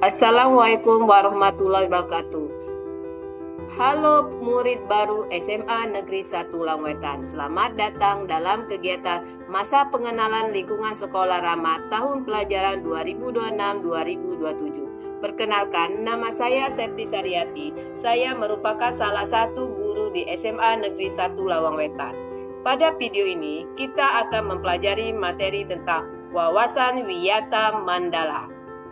Assalamualaikum warahmatullahi wabarakatuh. Halo murid baru SMA Negeri 1 Langwetan. Selamat datang dalam kegiatan masa pengenalan lingkungan sekolah ramah tahun pelajaran 2026-2027. Perkenalkan, nama saya Septi Sariati. Saya merupakan salah satu guru di SMA Negeri 1 Langwetan. Pada video ini, kita akan mempelajari materi tentang wawasan wiyata mandala.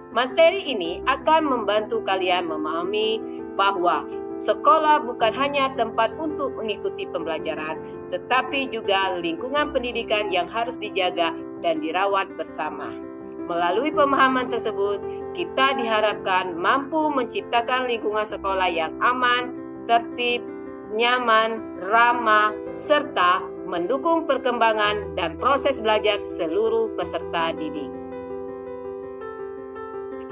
Materi ini akan membantu kalian memahami bahwa sekolah bukan hanya tempat untuk mengikuti pembelajaran, tetapi juga lingkungan pendidikan yang harus dijaga dan dirawat bersama. Melalui pemahaman tersebut, kita diharapkan mampu menciptakan lingkungan sekolah yang aman, tertib, nyaman, ramah, serta mendukung perkembangan dan proses belajar seluruh peserta didik.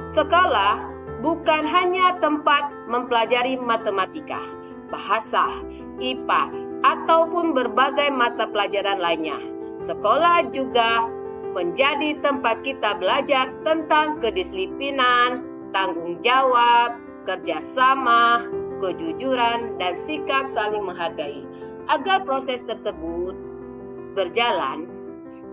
Sekolah bukan hanya tempat mempelajari matematika, bahasa, IPA, ataupun berbagai mata pelajaran lainnya. Sekolah juga menjadi tempat kita belajar tentang kedisiplinan, tanggung jawab, kerjasama, kejujuran, dan sikap saling menghargai. Agar proses tersebut berjalan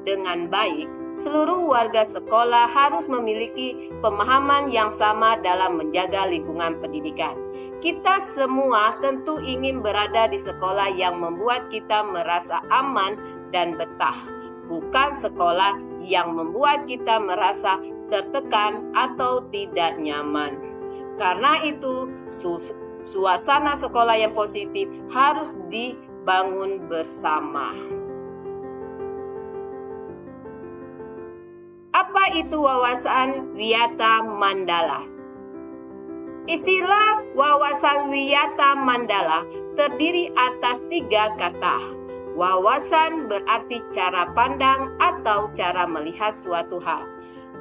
dengan baik, seluruh warga sekolah harus memiliki pemahaman yang sama dalam menjaga lingkungan pendidikan. Kita semua tentu ingin berada di sekolah yang membuat kita merasa aman dan betah, bukan sekolah yang membuat kita merasa tertekan atau tidak nyaman. Karena itu, suasana sekolah yang positif harus dibangun bersama. Apa itu wawasan wiyata mandala? Istilah wawasan wiyata mandala terdiri atas 3 kata. Wawasan berarti cara pandang atau cara melihat suatu hal.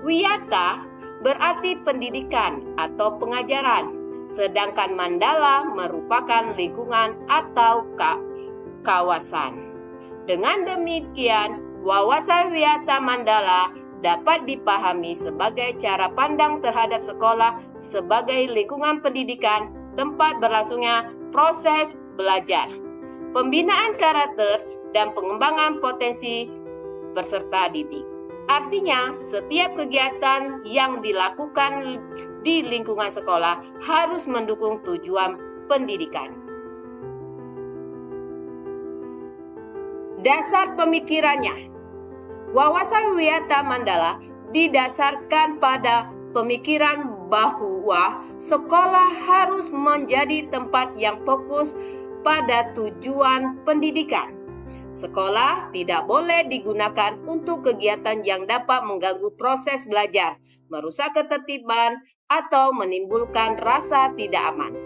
Wiyata berarti pendidikan atau pengajaran. Sedangkan mandala merupakan lingkungan atau kawasan. Dengan demikian, wawasan wiyata mandala dapat dipahami sebagai cara pandang terhadap sekolah sebagai lingkungan pendidikan, tempat berlangsungnya proses belajar, pembinaan karakter, dan pengembangan potensi peserta didik. Artinya, setiap kegiatan yang dilakukan di lingkungan sekolah harus mendukung tujuan pendidikan. Dasar pemikirannya. Wawasan wiyata mandala didasarkan pada pemikiran bahwa sekolah harus menjadi tempat yang fokus pada tujuan pendidikan. Sekolah tidak boleh digunakan untuk kegiatan yang dapat mengganggu proses belajar, merusak ketertiban, atau menimbulkan rasa tidak aman.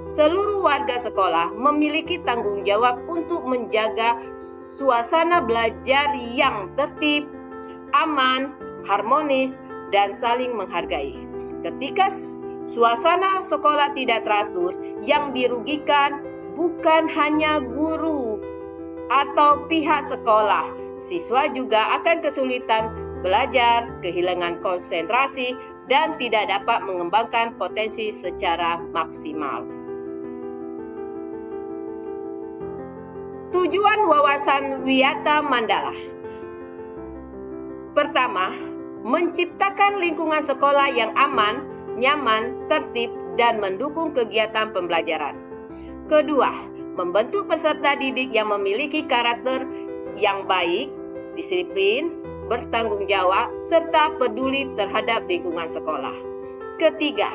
Seluruh warga sekolah memiliki tanggung jawab untuk menjaga suasana belajar yang tertib, aman, harmonis, dan saling menghargai. Ketika suasana sekolah tidak teratur, yang dirugikan bukan hanya guru atau pihak sekolah, siswa juga akan kesulitan belajar, kehilangan konsentrasi, dan tidak dapat mengembangkan potensi secara maksimal. Tujuan wawasan wiyata mandala. Pertama, menciptakan lingkungan sekolah yang aman, nyaman, tertib, dan mendukung kegiatan pembelajaran. Kedua, membentuk peserta didik yang memiliki karakter yang baik, disiplin, bertanggung jawab, serta peduli terhadap lingkungan sekolah. Ketiga,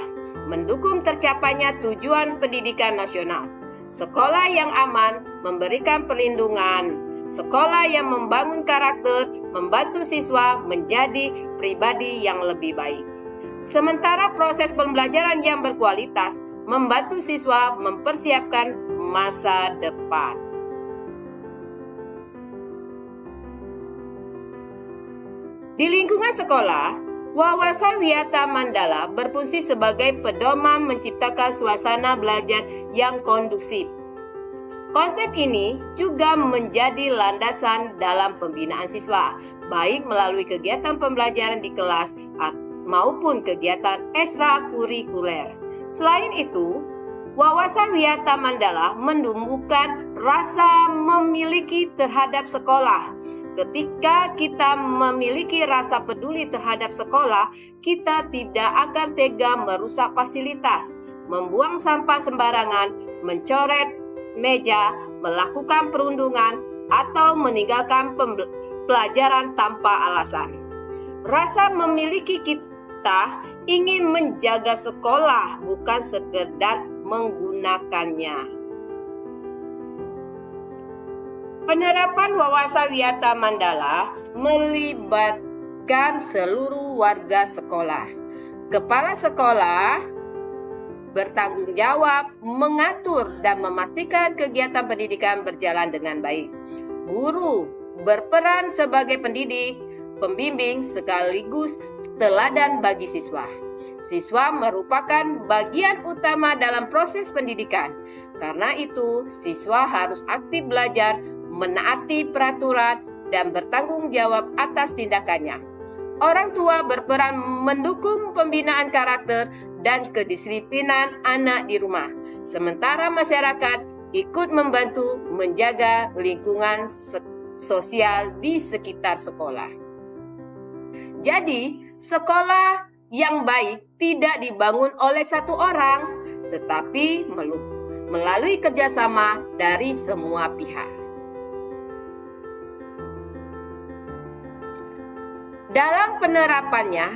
mendukung tercapainya tujuan pendidikan nasional. Sekolah yang aman memberikan perlindungan. Sekolah yang membangun karakter membantu siswa menjadi pribadi yang lebih baik. Sementara proses pembelajaran yang berkualitas membantu siswa mempersiapkan masa depan. Di lingkungan sekolah, wawasan wiyata mandala berfungsi sebagai pedoman menciptakan suasana belajar yang kondusif. Konsep ini juga menjadi landasan dalam pembinaan siswa, baik melalui kegiatan pembelajaran di kelas maupun kegiatan ekstrakurikuler. Selain itu, wawasan Wiyata Mandala menumbuhkan rasa memiliki terhadap sekolah. Ketika kita memiliki rasa peduli terhadap sekolah, kita tidak akan tega merusak fasilitas, membuang sampah sembarangan, mencoret meja, melakukan perundungan, atau meninggalkan pelajaran tanpa alasan. Rasa memiliki kita ingin menjaga sekolah, bukan sekedar menggunakannya. Penerapan wawasan Wiyata Mandala melibatkan seluruh warga sekolah. Kepala sekolah bertanggung jawab mengatur dan memastikan kegiatan pendidikan berjalan dengan baik. Guru berperan sebagai pendidik, pembimbing sekaligus teladan bagi siswa. Siswa merupakan bagian utama dalam proses pendidikan. Karena itu, siswa harus aktif belajar, menaati peraturan, dan bertanggung jawab atas tindakannya. Orang tua berperan mendukung pembinaan karakter dan kedisiplinan anak di rumah. Sementara masyarakat ikut membantu menjaga lingkungan sosial di sekitar sekolah. Jadi, sekolah yang baik tidak dibangun oleh satu orang, tetapi melalui kerjasama dari semua pihak. Dalam penerapannya,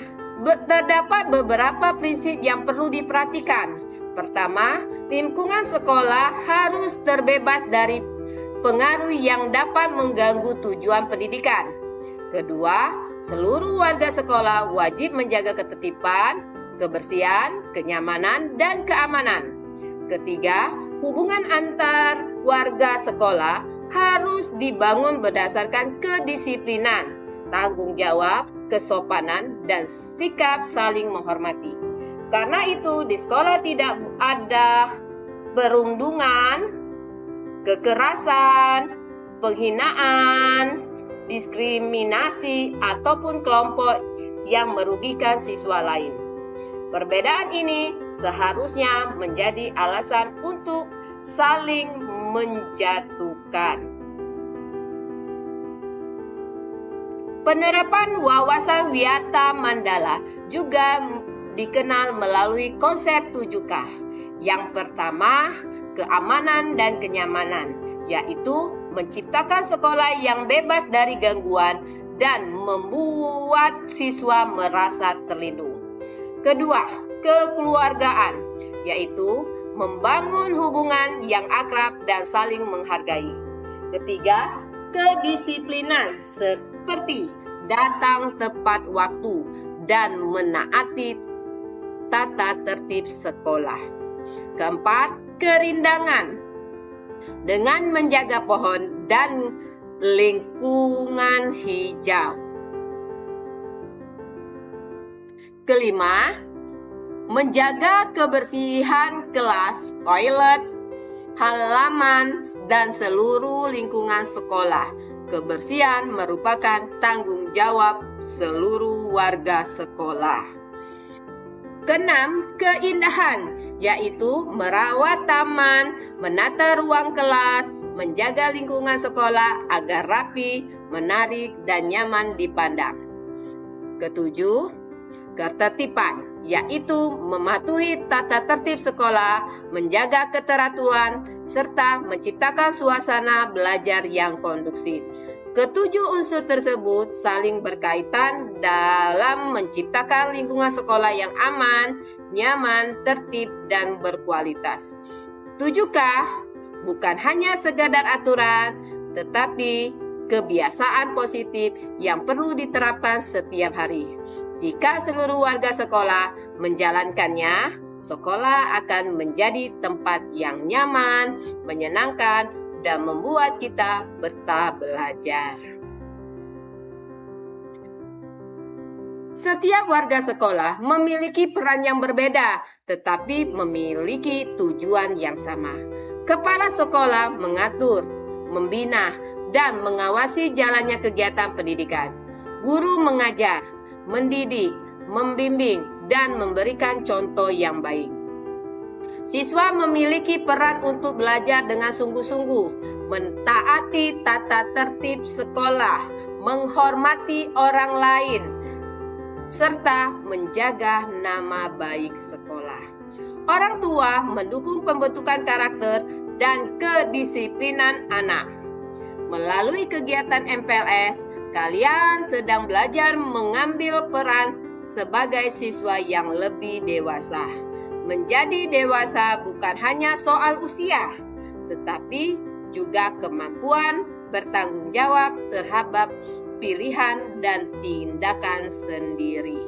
terdapat beberapa prinsip yang perlu diperhatikan. Pertama, lingkungan sekolah harus terbebas dari pengaruh yang dapat mengganggu tujuan pendidikan. Kedua, seluruh warga sekolah wajib menjaga ketertiban, kebersihan, kenyamanan, dan keamanan. Ketiga, hubungan antar warga sekolah harus dibangun berdasarkan kedisiplinan, tanggung jawab, kesopanan, dan sikap saling menghormati. Karena itu, di sekolah tidak ada perundungan, kekerasan, penghinaan, diskriminasi, ataupun kelompok yang merugikan siswa lain. Perbedaan ini seharusnya menjadi alasan untuk saling menjatuhkan. Penerapan wawasan Wiyata Mandala juga dikenal melalui konsep 7K. Yang pertama, keamanan dan kenyamanan, yaitu menciptakan sekolah yang bebas dari gangguan dan membuat siswa merasa terlindung. Kedua, kekeluargaan, yaitu membangun hubungan yang akrab dan saling menghargai. Ketiga, kedisiplinan seperti datang tepat waktu dan menaati tata tertib sekolah. Keempat, kerindangan dengan menjaga pohon dan lingkungan hijau. Kelima, menjaga kebersihan kelas, toilet, halaman, dan seluruh lingkungan sekolah. Kebersihan merupakan tanggung jawab seluruh warga sekolah. Keenam, keindahan, yaitu merawat taman, menata ruang kelas, menjaga lingkungan sekolah agar rapi, menarik, dan nyaman dipandang. Ketujuh, ketertiban, yaitu mematuhi tata tertib sekolah, menjaga keteraturan, serta menciptakan suasana belajar yang kondusif. Ketujuh unsur tersebut saling berkaitan dalam menciptakan lingkungan sekolah yang aman, nyaman, tertib, dan berkualitas. 7K bukan hanya sekadar aturan, tetapi kebiasaan positif yang perlu diterapkan setiap hari. Jika seluruh warga sekolah menjalankannya, sekolah akan menjadi tempat yang nyaman, menyenangkan, dan membuat kita betah belajar. Setiap warga sekolah memiliki peran yang berbeda, tetapi memiliki tujuan yang sama. Kepala sekolah mengatur, membina, dan mengawasi jalannya kegiatan pendidikan. Guru mengajar, mendidik, membimbing, dan memberikan contoh yang baik. Siswa memiliki peran untuk belajar dengan sungguh-sungguh, mentaati tata tertib sekolah, menghormati orang lain, serta menjaga nama baik sekolah. Orang tua mendukung pembentukan karakter dan kedisiplinan anak. Melalui kegiatan MPLS, kalian sedang belajar mengambil peran sebagai siswa yang lebih dewasa. Menjadi dewasa bukan hanya soal usia, tetapi juga kemampuan bertanggung jawab terhadap pilihan dan tindakan sendiri.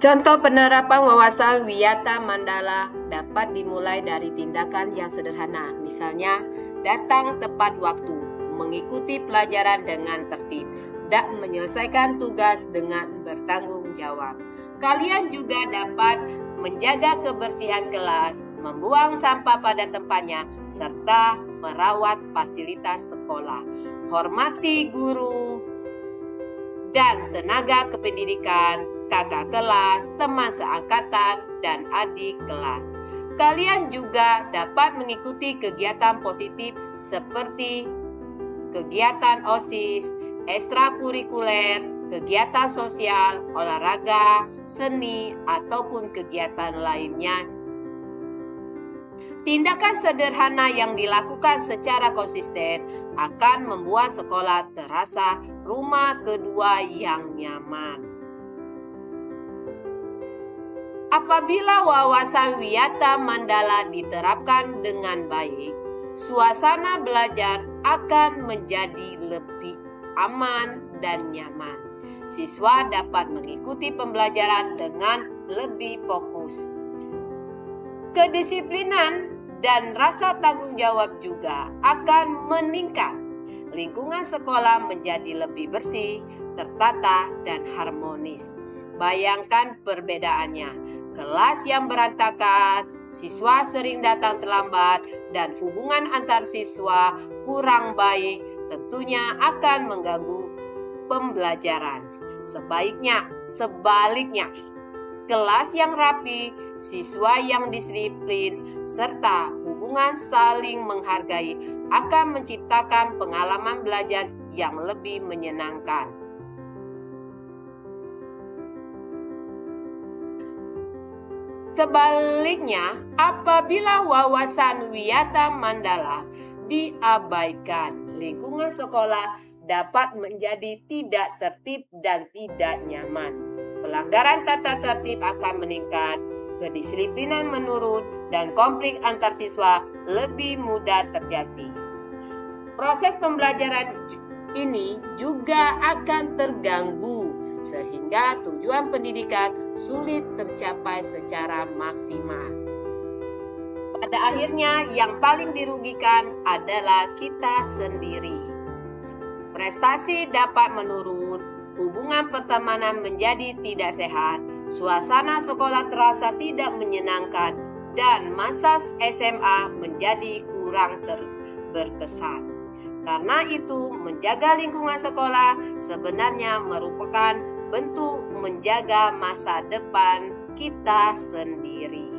Contoh penerapan wawasan Wiyata Mandala dapat dimulai dari tindakan yang sederhana, misalnya datang tepat waktu, mengikuti pelajaran dengan tertib, dan menyelesaikan tugas dengan bertanggung jawab. Kalian juga dapat menjaga kebersihan kelas, membuang sampah pada tempatnya, serta merawat fasilitas sekolah. Hormati guru dan tenaga kependidikan, kakak kelas, teman seangkatan, dan adik kelas. Kalian juga dapat mengikuti kegiatan positif seperti kegiatan OSIS, ekstrakurikuler, kegiatan sosial, olahraga, seni, ataupun kegiatan lainnya. Tindakan sederhana yang dilakukan secara konsisten akan membuat sekolah terasa rumah kedua yang nyaman. Apabila wawasan Wiyata Mandala diterapkan dengan baik, suasana belajar akan menjadi lebih aman dan nyaman. Siswa dapat mengikuti pembelajaran dengan lebih fokus. Kedisiplinan dan rasa tanggung jawab juga akan meningkat. Lingkungan sekolah menjadi lebih bersih, tertata, dan harmonis. Bayangkan perbedaannya. Kelas yang berantakan, siswa sering datang terlambat, dan hubungan antar siswa kurang baik tentunya akan mengganggu pembelajaran. Sebaliknya, kelas yang rapi, siswa yang disiplin, serta hubungan saling menghargai akan menciptakan pengalaman belajar yang lebih menyenangkan. Sebaliknya, apabila wawasan Wiyata Mandala diabaikan, lingkungan sekolah dapat menjadi tidak tertib dan tidak nyaman. Pelanggaran tata tertib akan meningkat, kedisiplinan menurun, dan konflik antar siswa lebih mudah terjadi. Proses pembelajaran ini juga akan terganggu, sehingga tujuan pendidikan sulit tercapai secara maksimal. Pada akhirnya, yang paling dirugikan adalah kita sendiri. Prestasi dapat menurun, hubungan pertemanan menjadi tidak sehat, suasana sekolah terasa tidak menyenangkan, dan masa SMA menjadi kurang berkesan. Karena itu, menjaga lingkungan sekolah sebenarnya merupakan bentuk menjaga masa depan kita sendiri.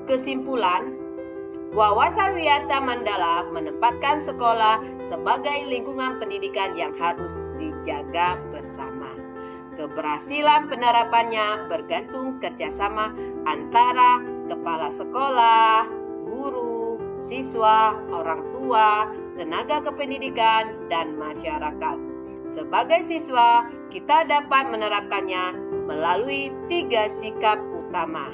Kesimpulan, wawasan Wiyata Mandala menempatkan sekolah sebagai lingkungan pendidikan yang harus dijaga bersama. Keberhasilan penerapannya bergantung kerjasama antara kepala sekolah, guru, siswa, orang tua, tenaga kependidikan, dan masyarakat. Sebagai siswa, kita dapat menerapkannya melalui 3 sikap utama.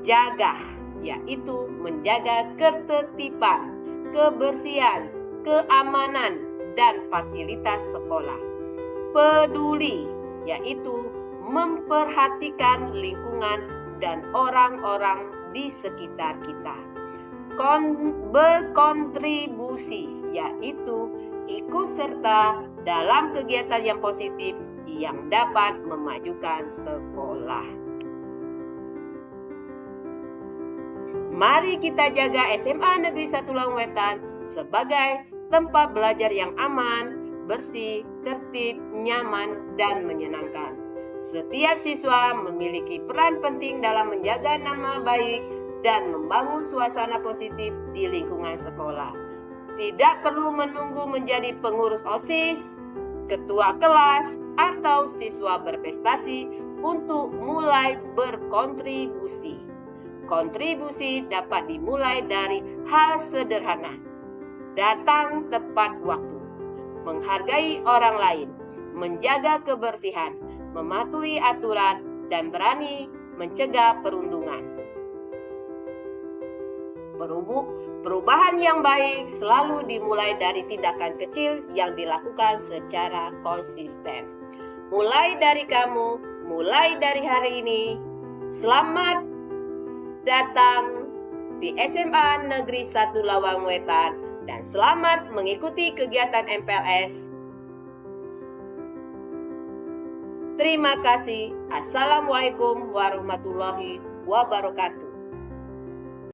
Jaga, yaitu menjaga ketertiban, kebersihan, keamanan, dan fasilitas sekolah. Peduli, yaitu memperhatikan lingkungan dan orang-orang di sekitar kita. Berkontribusi, yaitu ikut serta dalam kegiatan yang positif yang dapat memajukan sekolah. Mari kita jaga SMA Negeri 1 Lawang Wetan sebagai tempat belajar yang aman, bersih, tertib, nyaman, dan menyenangkan. Setiap siswa memiliki peran penting dalam menjaga nama baik dan membangun suasana positif di lingkungan sekolah. Tidak perlu menunggu menjadi pengurus OSIS, ketua kelas, atau siswa berprestasi untuk mulai berkontribusi. Kontribusi dapat dimulai dari hal sederhana. Datang tepat waktu, menghargai orang lain, menjaga kebersihan, mematuhi aturan, dan berani mencegah perundungan. Perubahan yang baik selalu dimulai dari tindakan kecil yang dilakukan secara konsisten. Mulai dari kamu, mulai dari hari ini. Selamat datang di SMA Negeri 1 Lawang Wetan dan selamat mengikuti kegiatan MPLS. Terima kasih. Assalamualaikum warahmatullahi wabarakatuh.